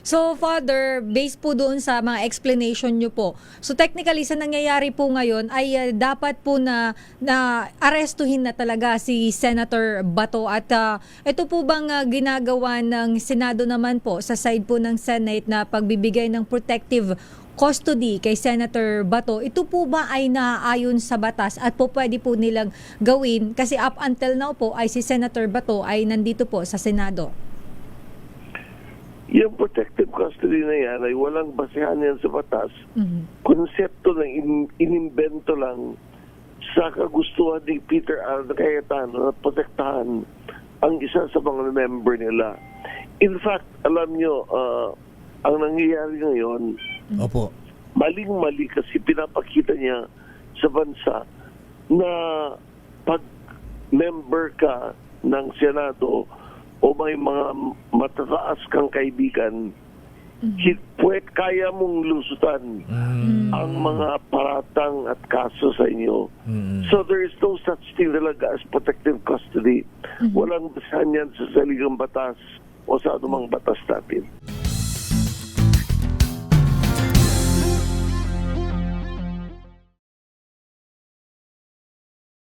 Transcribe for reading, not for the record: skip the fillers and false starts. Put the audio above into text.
So, Father, based po doon sa mga explanation nyo po, so technically sa nangyayari po ngayon ay dapat po na arestuhin na talaga si Senator Bato at ito po bang ginagawa ng Senado naman po sa side po ng Senate na pagbibigay ng protective custody kay Senator Bato, ito po ba ay naaayon sa batas at po pwede po nilang gawin kasi up until now po ay si Senator Bato ay nandito po sa Senado? Yung protective custody na yan ay walang basehan yan sa batas. Konsepto na inimbento lang sa kagustuhan ni Peter R. Cayetano na protektahan ang isa sa mga member nila. In fact, alam nyo, ang nangyayari ngayon, Opo. maling-mali kasi pinapakita niya sa bansa na pag member ka ng Senado o may mga matataas kang kaibigan, kaya mong lusutan ang mga paratang at kaso sa inyo. So there is no such thing talaga as protective custody. Walang basahan yan sa saligang batas o sa anumang batas natin.